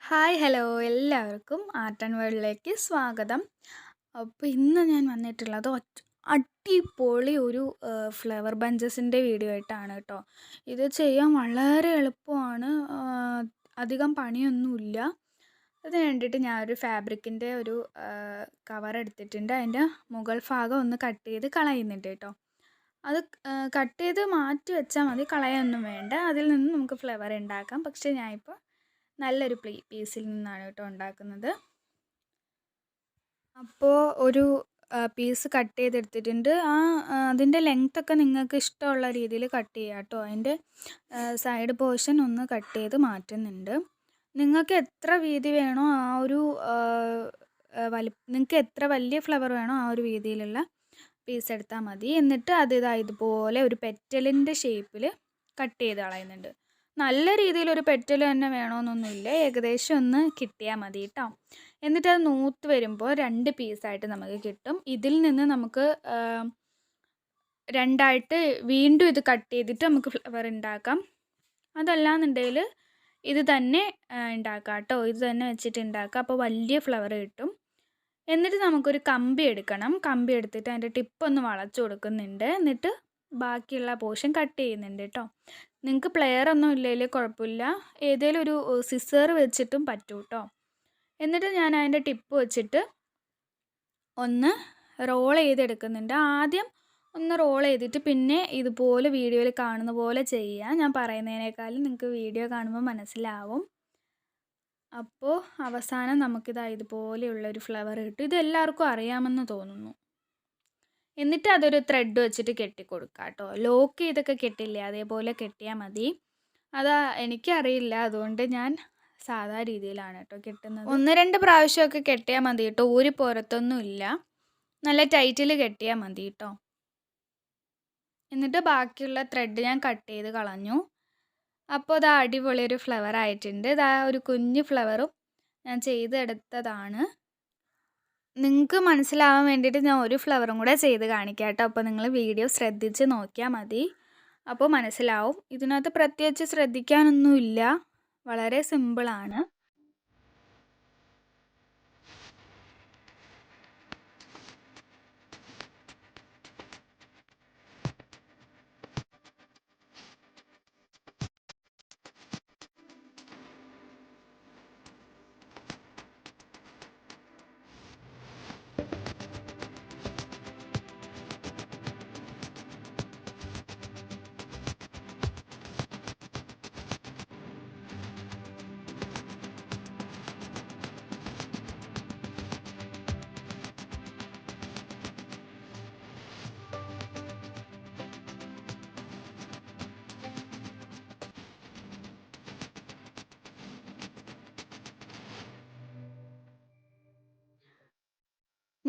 Hi hello എല്ലാവർക്കും art and വേൾഡിലേക്ക് സ്വാഗതം. അപ്പോൾ ഇന്ന് ഞാൻ വന്നിട്ടുള്ളത് അടിപൊളി ഒരു ഫ്ലവർ ബഞ്ചസിൻ്റെ വീഡിയോ ആയിട്ടാണ് കേട്ടോ. ഇത് ചെയ്യാൻ വളരെ എളുപ്പമാണ്. അധികം പണിയൊന്നുമില്ല. അതിന് വേണ്ടിയിട്ട് ഞാനൊരു ഫാബ്രിക്കിൻ്റെ ഒരു കവർ എടുത്തിട്ടുണ്ട്. അതിൻ്റെ മുകൾ ഭാഗം ഒന്ന് കട്ട് ചെയ്ത് കളയുന്നുണ്ട് കേട്ടോ. അത് കട്ട് ചെയ്ത് മാറ്റി വെച്ചാൽ മതി, കളയൊന്നും വേണ്ട. അതിൽ നിന്ന് നമുക്ക് ഫ്ലവർ ഉണ്ടാക്കാം. പക്ഷേ ഞാനിപ്പോൾ നല്ലൊരു പീസിൽ നിന്നാണ് കേട്ടോ ഉണ്ടാക്കുന്നത്. അപ്പോൾ ഒരു പീസ് കട്ട് ചെയ്തെടുത്തിട്ടുണ്ട്. അതിൻ്റെ ലെങ്ത്തൊക്കെ നിങ്ങൾക്ക് ഇഷ്ടമുള്ള രീതിയിൽ കട്ട് ചെയ്യാം കേട്ടോ. അതിൻ്റെ സൈഡ് പോർഷൻ ഒന്ന് കട്ട് ചെയ്ത് മാറ്റുന്നുണ്ട്. നിങ്ങൾക്ക് എത്ര വീതി വേണോ ആ ഒരു നിങ്ങൾക്ക് എത്ര വലിയ ഫ്ലവർ വേണോ ആ ഒരു വീതിയിലുള്ള പീസ് എടുത്താൽ മതി. എന്നിട്ട് ഇതുപോലെ ഒരു പെറ്റലിൻ്റെ ഷേപ്പിൽ കട്ട് ചെയ്ത് കളയുന്നുണ്ട്. നല്ല രീതിയിലൊരു പെറ്റൽ തന്നെ വേണമെന്നൊന്നുമില്ല, ഏകദേശം ഒന്ന് കിട്ടിയാൽ മതി കേട്ടോ. എന്നിട്ട് അത് നൂത്ത് വരുമ്പോൾ 2 പീസായിട്ട് നമുക്ക് കിട്ടും. ഇതിൽ നിന്ന് നമുക്ക് രണ്ടായിട്ട് വീണ്ടും ഇത് കട്ട് ചെയ്തിട്ട് നമുക്ക് ഫ്ലവർ ഉണ്ടാക്കാം. അതല്ലാന്നുണ്ടെങ്കിൽ ഇത് തന്നെ ഉണ്ടാക്കാം കേട്ടോ. ഇത് തന്നെ വെച്ചിട്ട് ഉണ്ടാക്കാം. അപ്പോൾ വലിയ ഫ്ലവർ കിട്ടും. എന്നിട്ട് നമുക്കൊരു കമ്പി എടുക്കണം. കമ്പി എടുത്തിട്ട് അതിൻ്റെ ടിപ്പൊന്ന് വളച്ചു കൊടുക്കുന്നുണ്ട്. എന്നിട്ട് ബാക്കിയുള്ള പോർഷൻ കട്ട് ചെയ്യുന്നുണ്ട് കേട്ടോ. നിങ്ങൾക്ക് പ്ലെയർ ഒന്നും ഇല്ലെങ്കിൽ കുഴപ്പമില്ല, ഏതെങ്കിലും ഒരു സിസർ വെച്ചിട്ടും പറ്റും കേട്ടോ. എന്നിട്ട് ഞാൻ അതിൻ്റെ ടിപ്പ് വെച്ചിട്ട് ഒന്ന് റോൾ ചെയ്തെടുക്കുന്നുണ്ട്. ആദ്യം ഒന്ന് റോൾ ചെയ്തിട്ട് പിന്നെ ഇതുപോലെ വീഡിയോയിൽ കാണുന്ന പോലെ ചെയ്യുക. ഞാൻ പറയുന്നതിനേക്കാളും നിങ്ങൾക്ക് വീഡിയോ കാണുമ്പോൾ മനസ്സിലാവും. അപ്പോൾ അവസാനം ഇതുപോലെയുള്ളൊരു ഫ്ലവർ കിട്ടും. ഇത് എല്ലാവർക്കും അറിയാമെന്ന് തോന്നുന്നു. എന്നിട്ട് അതൊരു ത്രെഡ് വെച്ചിട്ട് കെട്ടിക്കൊടുക്കുക കേട്ടോ. ലോക്ക് ചെയ്തൊക്കെ കെട്ടില്ലേ, അതേപോലെ കെട്ടിയാൽ മതി. എനിക്കറിയില്ല, അതുകൊണ്ട് ഞാൻ സാധാ രീതിയിലാണ് കേട്ടോ കെട്ടുന്നത്. 1-2 പ്രാവശ്യമൊക്കെ കെട്ടിയാൽ മതി കേട്ടോ. ഊരി പുറത്തൊന്നുമില്ല, നല്ല ടൈറ്റിൽ കെട്ടിയാൽ മതി കേട്ടോ. എന്നിട്ട് ബാക്കിയുള്ള ത്രെഡ് ഞാൻ കട്ട് ചെയ്ത് കളഞ്ഞു. അപ്പോൾ അടിപൊളി ഒരു ഫ്ലവർ ആയിട്ടുണ്ട്. ഒരു കുഞ്ഞു ഫ്ലവറും ഞാൻ ചെയ്തെടുത്തതാണ്. നിങ്ങൾക്ക് മനസ്സിലാവാൻ വേണ്ടിയിട്ട് ഞാൻ ഒരു ഫ്ലവറും കൂടെ ചെയ്ത് കാണിക്കാം കേട്ടോ. അപ്പോൾ നിങ്ങൾ വീഡിയോ ശ്രദ്ധിച്ച് നോക്കിയാൽ മതി, അപ്പോൾ മനസ്സിലാവും. ഇതിനകത്ത് പ്രത്യേകിച്ച് ശ്രദ്ധിക്കാനൊന്നുമില്ല, വളരെ സിമ്പിളാണ്.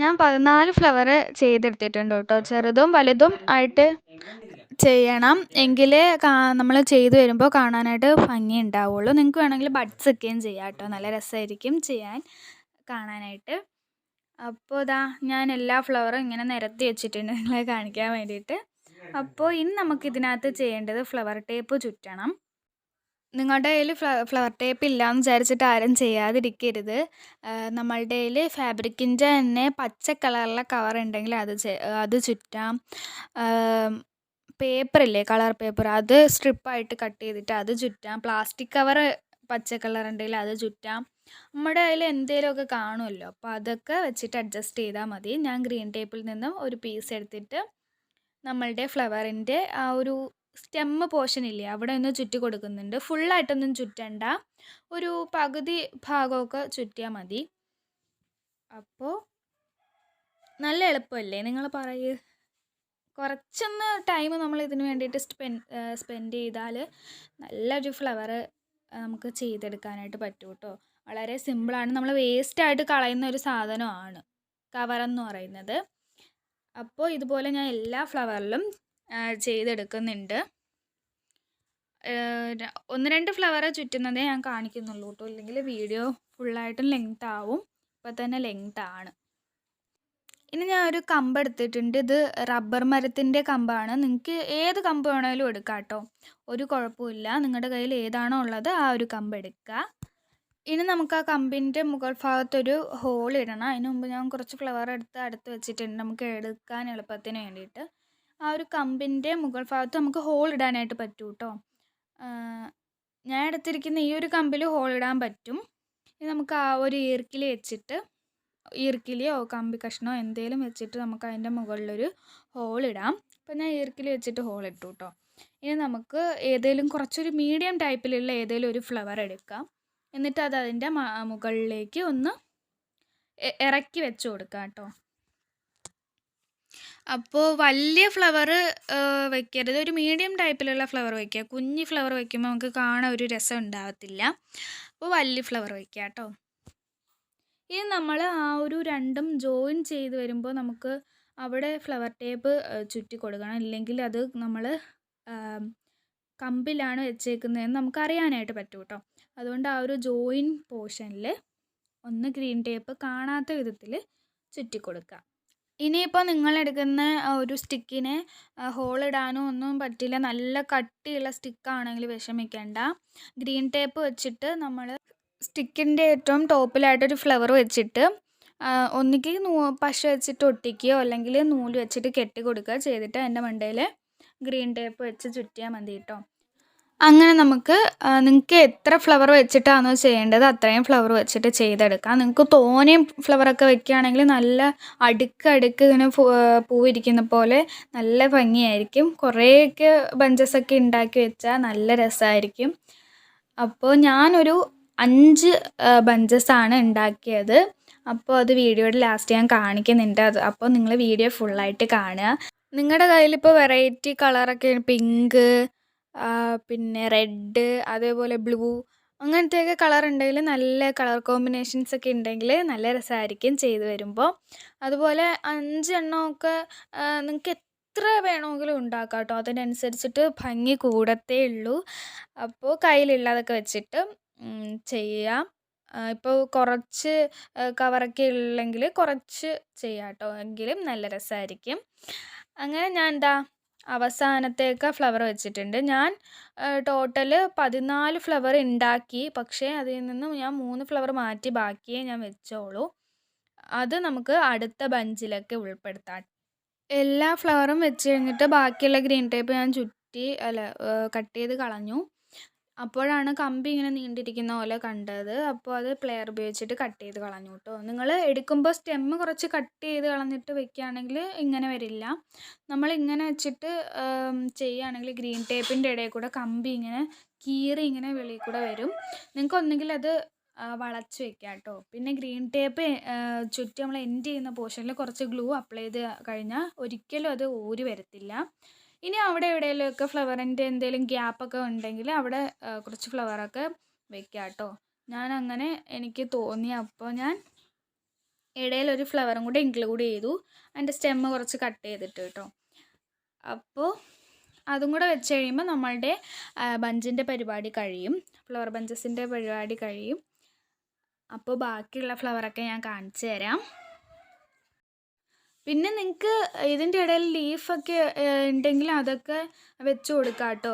ഞാൻ 14 ഫ്ലവർ ചെയ്തെടുത്തിട്ടുണ്ട് കേട്ടോ. ചെറുതും വലുതും ആയിട്ട് ചെയ്യണം, എങ്കിലേ നമ്മൾ ചെയ്ത് വരുമ്പോൾ കാണാനായിട്ട് ഭംഗി ഉണ്ടാവുള്ളൂ. നിങ്ങൾക്ക് വേണമെങ്കിൽ ബഡ്സ് ഒക്കെയും ചെയ്യാം കേട്ടോ. നല്ല രസമായിരിക്കും കാണാനായിട്ട്. അപ്പോൾ ഞാൻ എല്ലാ ഫ്ലവറും ഇങ്ങനെ നിരത്തി വെച്ചിട്ടുണ്ട് നിങ്ങളെ കാണിക്കാൻ വേണ്ടിയിട്ട്. അപ്പോൾ ഇനി നമുക്കിതിനകത്ത് ചെയ്യേണ്ടത് ഫ്ലവർ ടേപ്പ് ചുറ്റണം. നിങ്ങളുടെ കയ്യിൽ ഫ്ലവർ ടേപ്പ് ഇല്ലയെന്ന് വിചാരിച്ചിട്ട് ആരും ചെയ്യാതിരിക്കരുത്. നമ്മളുടെ കയ്യിൽ ഫാബ്രിക്കിൻ്റെ തന്നെ പച്ച കളറിലെ കവർ ഉണ്ടെങ്കിൽ അത് ചുറ്റാം. പേപ്പറില്ലേ, കളർ പേപ്പർ, അത് സ്ട്രിപ്പായിട്ട് കട്ട് ചെയ്തിട്ട് അത് ചുറ്റാം. പ്ലാസ്റ്റിക് കവർ പച്ച കളർ ഉണ്ടെങ്കിൽ അത് ചുറ്റാം. നമ്മുടെ കയ്യിൽ എന്തെങ്കിലുമൊക്കെ കാണുമല്ലോ, അപ്പോൾ അതൊക്കെ വെച്ചിട്ട് അഡ്ജസ്റ്റ് ചെയ്താൽ മതി. ഞാൻ ഗ്രീൻ ടേപ്പിൽ നിന്നും ഒരു പീസ് എടുത്തിട്ട് നമ്മളുടെ ഫ്ലവറിൻ്റെ ആ ഒരു സ്റ്റെമ്മ് പോർഷൻ ഇല്ലേ, അവിടെ ഒന്ന് ചുറ്റി കൊടുക്കുന്നുണ്ട്. ഫുള്ളായിട്ടൊന്നും ചുറ്റണ്ട, ഒരു പകുതി ഭാഗമൊക്കെ ചുറ്റിയാൽ മതി. അപ്പോൾ നല്ല എളുപ്പമല്ലേ, നിങ്ങൾ പറയൂ. കുറച്ചൊന്ന് ടൈം നമ്മൾ ഇതിന് വേണ്ടിയിട്ട് സ്പെൻഡ് ചെയ്താൽ നല്ലൊരു ഫ്ലവർ നമുക്ക് ചെയ്തെടുക്കാനായിട്ട് പറ്റും കേട്ടോ. വളരെ സിമ്പിളാണ്. നമ്മൾ വേസ്റ്റായിട്ട് കളയുന്ന ഒരു സാധനമാണ് കവറെന്ന് പറയുന്നത്. അപ്പോൾ ഇതുപോലെ ഞാൻ എല്ലാ ഫ്ലവറിലും ചെയ്തെടുക്കുന്നുണ്ട്. 1-2 ഫ്ലവർ ചുറ്റുന്നതേ ഞാൻ കാണിക്കുന്നുള്ളൂ കേട്ടോ, ഇല്ലെങ്കിൽ വീഡിയോ ഫുള്ളായിട്ടും ലെങ്ത് ആവും. ഇപ്പോൾ തന്നെ ലെങ്താണ്. ഇനി ഞാൻ ഒരു കമ്പ് എടുത്തിട്ടുണ്ട്. ഇത് റബ്ബർ മരത്തിൻ്റെ കമ്പാണ്. നിങ്ങൾക്ക് ഏത് കമ്പ് വേണമെങ്കിലും എടുക്കാം കേട്ടോ, ഒരു കുഴപ്പമില്ല. നിങ്ങളുടെ കയ്യിൽ ഏതാണോ ഉള്ളത് ആ ഒരു കമ്പ് എടുക്കുക. ഇനി നമുക്ക് ആ കമ്പിൻ്റെ മുകൾ ഭാഗത്തൊരു ഹോൾ ഇടണം. അതിന് മുമ്പ് ഞാൻ കുറച്ച് ഫ്ലവർ എടുത്ത് അടുത്ത് വെച്ചിട്ടുണ്ട് നമുക്ക് എടുക്കാൻ എളുപ്പത്തിന് വേണ്ടിയിട്ട്. ആ ഒരു കമ്പിൻ്റെ മുകൾ ഭാഗത്ത് നമുക്ക് ഹോൾ ഇടാനായിട്ട് പറ്റും കേട്ടോ. ഞാൻ എടുത്തിരിക്കുന്ന ഈ ഒരു കമ്പിൽ ഹോൾ ഇടാൻ പറ്റും. ഇനി നമുക്ക് ആ ഒരു ഈർക്കിലി വെച്ചിട്ട്, ഈർക്കിലിയോ കമ്പി കഷ്ണമോ എന്തെങ്കിലും വെച്ചിട്ട് നമുക്ക് അതിൻ്റെ മുകളിലൊരു ഹോൾ ഇടാം. അപ്പം ഞാൻ ഈർക്കിലി വെച്ചിട്ട് ഹോൾ ഇട്ടു കേട്ടോ. ഇനി നമുക്ക് ഏതെങ്കിലും കുറച്ചൊരു മീഡിയം ടൈപ്പിലുള്ള ഏതെങ്കിലും ഒരു ഫ്ലവർ എടുക്കാം. എന്നിട്ട് അത് അതിൻ്റെ മുകളിലേക്ക് ഒന്ന് ഇറക്കി വെച്ച് കൊടുക്കാം കേട്ടോ. അപ്പോൾ വലിയ ഫ്ലവർ വെക്കരുത്, ഒരു മീഡിയം ടൈപ്പിലുള്ള ഫ്ലവർ വയ്ക്കുക. കുഞ്ഞി ഫ്ലവർ വയ്ക്കുമ്പോൾ നമുക്ക് കാണാൻ ഒരു രസം ഉണ്ടാകത്തില്ല. അപ്പോൾ വലിയ ഫ്ലവർ വയ്ക്കുക കേട്ടോ. ഇനി നമ്മൾ ആ ഒരു രണ്ടും ജോയിൻ ചെയ്ത് വരുമ്പോൾ നമുക്ക് അവിടെ ഫ്ലവർ ടേപ്പ് ചുറ്റി കൊടുക്കണം. ഇല്ലെങ്കിൽ അത് നമ്മൾ കമ്പിലാണ് വെച്ചേക്കുന്നതെന്ന് നമുക്ക് അറിയാനായിട്ട് പറ്റും കേട്ടോ. അതുകൊണ്ട് ആ ഒരു ജോയിൻ പോർഷനിൽ ഒന്ന് ഗ്രീൻ ടേപ്പ് കാണാത്ത വിധത്തിൽ ചുറ്റി കൊടുക്കുക. ഇനിയിപ്പോൾ നിങ്ങളെടുക്കുന്ന ഒരു സ്റ്റിക്കിന് ഹോളിടാനോ ഒന്നും പറ്റില്ല, നല്ല കട്ടിയുള്ള സ്റ്റിക്കാണെങ്കിൽ വിഷമിക്കേണ്ട. ഗ്രീൻ ടേപ്പ് വെച്ചിട്ട് നമ്മൾ സ്റ്റിക്കിൻ്റെ ഏറ്റവും ടോപ്പിലായിട്ടൊരു ഫ്ലവർ വെച്ചിട്ട് ഒന്നുകിൽ പശ വെച്ചിട്ട് ഒട്ടിക്കുകയോ അല്ലെങ്കിൽ നൂല് വെച്ചിട്ട് കെട്ടി കൊടുക്കുക ചെയ്തിട്ട് അതിൻ്റെ മണ്ടയിൽ ഗ്രീൻ ടേപ്പ് വെച്ച് ചുറ്റിയാൽ മതി കേട്ടോ. അങ്ങനെ നമുക്ക് നിങ്ങൾക്ക് എത്ര ഫ്ലവർ വെച്ചിട്ടാണോ ചെയ്യേണ്ടത് അത്രയും ഫ്ലവർ വെച്ചിട്ട് ചെയ്തെടുക്കാം. നിങ്ങൾക്ക് തോനെയും ഫ്ലവറൊക്കെ വെക്കുകയാണെങ്കിൽ നല്ല അടുക്ക് ഇങ്ങനെ പൂവിരിക്കുന്ന പോലെ നല്ല ഭംഗിയായിരിക്കും. കുറേയൊക്കെ ബഞ്ചസൊക്കെ ഉണ്ടാക്കി വെച്ചാൽ നല്ല രസമായിരിക്കും. അപ്പോൾ ഞാനൊരു 5 ബഞ്ചസാണ് ഉണ്ടാക്കിയത്. അപ്പോൾ അത് വീഡിയോയുടെ ലാസ്റ്റ് ഞാൻ കാണിക്കുന്നുണ്ട്. അപ്പോൾ നിങ്ങൾ വീഡിയോ ഫുള്ളായിട്ട് കാണുക. നിങ്ങളുടെ കയ്യിലിപ്പോൾ വെറൈറ്റി കളറൊക്കെ പിങ്ക്, പിന്നെ റെഡ്, അതേപോലെ ബ്ലൂ അങ്ങനത്തെയൊക്കെ കളർ ഉണ്ടെങ്കിൽ, നല്ല കളർ കോമ്പിനേഷൻസ് ഒക്കെ ഉണ്ടെങ്കിൽ നല്ല രസമായിരിക്കും ചെയ്ത് വരുമ്പോൾ. അതുപോലെ 5 എണ്ണമൊക്കെ നിങ്ങൾക്ക് എത്ര വേണമെങ്കിലും ഉണ്ടാക്കാം കേട്ടോ. അതിനനുസരിച്ചിട്ട് ഭംഗി കൂടത്തേ ഉള്ളൂ. അപ്പോൾ കയ്യിലുള്ളതൊക്കെ വെച്ചിട്ട് ചെയ്യാം. ഇപ്പോൾ കുറച്ച് കവറൊക്കെ ഉള്ളെങ്കിൽ കുറച്ച് ചെയ്യാം കേട്ടോ, എങ്കിലും നല്ല രസമായിരിക്കും. അങ്ങനെ ഞാൻ അവസാനത്തേക്ക് ഫ്ലവർ വെച്ചിട്ടുണ്ട്. ഞാൻ ടോട്ടൽ 14 ഫ്ലവർ ഉണ്ടാക്കി. പക്ഷേ അതിൽ നിന്ന് ഞാൻ 3 ഫ്ലവർ മാറ്റി ബാക്കിയേ ഞാൻ വെച്ചോളൂ. അത് നമുക്ക് അടുത്ത ബഞ്ചിലൊക്കെ ഉൾപ്പെടുത്താം. എല്ലാ ഫ്ലവറും വെച്ച് കഴിഞ്ഞിട്ട് ബാക്കിയുള്ള ഗ്രീൻ ടേപ്പ് ഞാൻ കട്ട് ചെയ്ത് കളഞ്ഞു. അപ്പോഴാണ് കമ്പി ഇങ്ങനെ നീണ്ടിരിക്കുന്ന പോലെ കണ്ടത്. അപ്പോൾ അത് പ്ലെയർ ഉപയോഗിച്ചിട്ട് കട്ട് ചെയ്ത് കളഞ്ഞു കേട്ടോ. നിങ്ങൾ എടുക്കുമ്പോൾ സ്റ്റെമ്മ് കുറച്ച് കട്ട് ചെയ്ത് കളഞ്ഞിട്ട് വെക്കുകയാണെങ്കിൽ ഇങ്ങനെ വരില്ല. നമ്മളിങ്ങനെ വെച്ചിട്ട് ചെയ്യുകയാണെങ്കിൽ ഗ്രീൻ ടേപ്പിൻ്റെ ഇടയിൽ കൂടെ കമ്പി ഇങ്ങനെ കീറി ഇങ്ങനെ വെളിയിൽ കൂടെ വരും. നിങ്ങൾക്ക് ഒന്നുകിൽ അത് വളച്ച് വെക്കാം കേട്ടോ. പിന്നെ ഗ്രീൻ ടേപ്പ് ചുറ്റി നമ്മൾ എൻഡ് ചെയ്യുന്ന പോർഷനിൽ കുറച്ച് ഗ്ലൂ അപ്ലൈ ചെയ്ത് കഴിഞ്ഞാൽ ഒരിക്കലും അത് ഊരി വരത്തില്ല. ഇനി അവിടെ എവിടെയെങ്കിലുമൊക്കെ ഫ്ലവറിൻ്റെ എന്തെങ്കിലും ഗ്യാപ്പൊക്കെ ഉണ്ടെങ്കിൽ അവിടെ കുറച്ച് ഫ്ലവറൊക്കെ വെക്കുക കേട്ടോ. ഞാൻ അങ്ങനെ എനിക്ക് തോന്നി, അപ്പോൾ ഞാൻ ഇടയിലൊരു ഫ്ലവറും കൂടെ ഇൻക്ലൂഡ് ചെയ്തു. അതിൻ്റെ സ്റ്റെമ്മ് കുറച്ച് കട്ട് ചെയ്തിട്ട് കേട്ടോ. അപ്പോൾ അതും കൂടെ വെച്ച് കഴിയുമ്പോൾ നമ്മളുടെ ബഞ്ചിൻ്റെ പരിപാടി കഴിയും, ഫ്ലവർ ബഞ്ചസിൻ്റെ പരിപാടി കഴിയും. അപ്പോൾ ബാക്കിയുള്ള ഫ്ലവറൊക്കെ ഞാൻ കാണിച്ചു തരാം. പിന്നെ നിങ്ങൾക്ക് ഇതിൻ്റെ ഇടയിൽ ലീഫൊക്കെ ഉണ്ടെങ്കിൽ അതൊക്കെ വെച്ച് കൊടുക്കാം കേട്ടോ.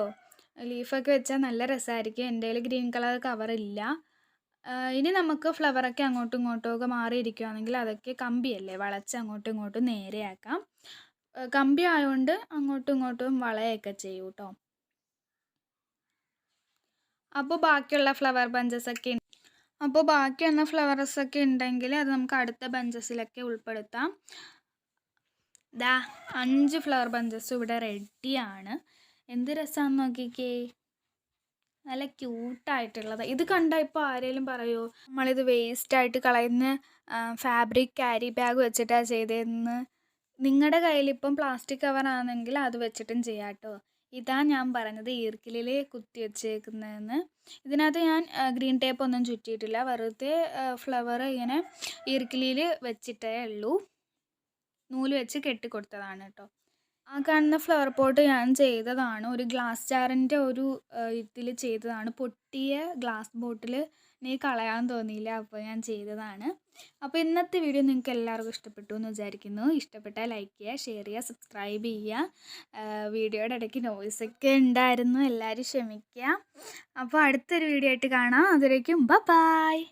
ലീഫൊക്കെ വെച്ചാൽ നല്ല രസമായിരിക്കും. എൻ്റെ കയ്യിൽ ഗ്രീൻ കളർ കവറില്ല. ഇനി നമുക്ക് ഫ്ലവറൊക്കെ അങ്ങോട്ടും ഇങ്ങോട്ടും ഒക്കെ മാറിയിരിക്കുകയാണെങ്കിൽ അതൊക്കെ കമ്പിയല്ലേ, വളച്ച് അങ്ങോട്ടും ഇങ്ങോട്ടും നേരെയാക്കാം. കമ്പി ആയതുകൊണ്ട് അങ്ങോട്ടും ഇങ്ങോട്ടും വളയൊക്കെ ചെയ്യും കേട്ടോ. അപ്പോൾ ബാക്കിയുള്ള ഫ്ലവേഴ്സൊക്കെ ഉണ്ടെങ്കിൽ അത് നമുക്ക് അടുത്ത ബഞ്ചസിലൊക്കെ ഉൾപ്പെടുത്താം. 5 ഫ്ലവർ ബഞ്ചസും ഇവിടെ റെഡിയാണ്. എന്ത് രസമാണെന്ന് നോക്കിക്കേ, നല്ല ക്യൂട്ടായിട്ടുള്ളത്. ഇത് കണ്ടാൽ ഇപ്പോൾ ആരെങ്കിലും പറയുമോ നമ്മളിത് വേസ്റ്റായിട്ട് കളയുന്ന ഫാബ്രിക് ക്യാരി ബാഗ് വെച്ചിട്ടാണ് ചെയ്തതെന്ന്? നിങ്ങളുടെ കയ്യിലിപ്പം പ്ലാസ്റ്റിക് കവറാണെങ്കിൽ അത് വെച്ചിട്ടും ചെയ്യാം കേട്ടോ. ഇതാ ഞാൻ പറഞ്ഞത് ഈർക്കിലിൽ കുത്തി വെച്ചേക്കുന്നതെന്ന്. ഇതിനകത്ത് ഞാൻ ഗ്രീൻ ടേപ്പ് ഒന്നും ചുറ്റിയിട്ടില്ല, വെറുതെ ഫ്ലവർ ഇങ്ങനെ ഈർക്കിലിൽ വെച്ചിട്ടേ ഉള്ളൂ, നൂല് വെച്ച് കെട്ടിക്കൊടുത്തതാണ് കേട്ടോ. ആ കാണുന്ന ഫ്ലവർ പോട്ട് ഞാൻ ചെയ്തതാണ്, ഒരു ഗ്ലാസ് ജാറിൻ്റെ ഒരു ഇതിൽ ചെയ്തതാണ്. പൊട്ടിയ ഗ്ലാസ് ബോട്ടിൽ എനിക്ക് കളയാൻ തോന്നിയില്ല, അപ്പോൾ ഞാൻ ചെയ്തതാണ്. അപ്പോൾ ഇന്നത്തെ വീഡിയോ നിങ്ങൾക്ക് എല്ലാവർക്കും ഇഷ്ടപ്പെട്ടു എന്ന് വിചാരിക്കുന്നു. ഇഷ്ടപ്പെട്ടാൽ ലൈക്ക് ചെയ്യുക, ഷെയർ ചെയ്യുക, സബ്സ്ക്രൈബ് ചെയ്യുക. വീഡിയോയുടെ ഇടയ്ക്ക് നോയ്സൊക്കെ ഉണ്ടായിരുന്നു, എല്ലാവരും ക്ഷമിക്കുക. അപ്പോൾ അടുത്തൊരു വീഡിയോ ആയിട്ട് കാണാം. അതുവരേക്കും ബൈ.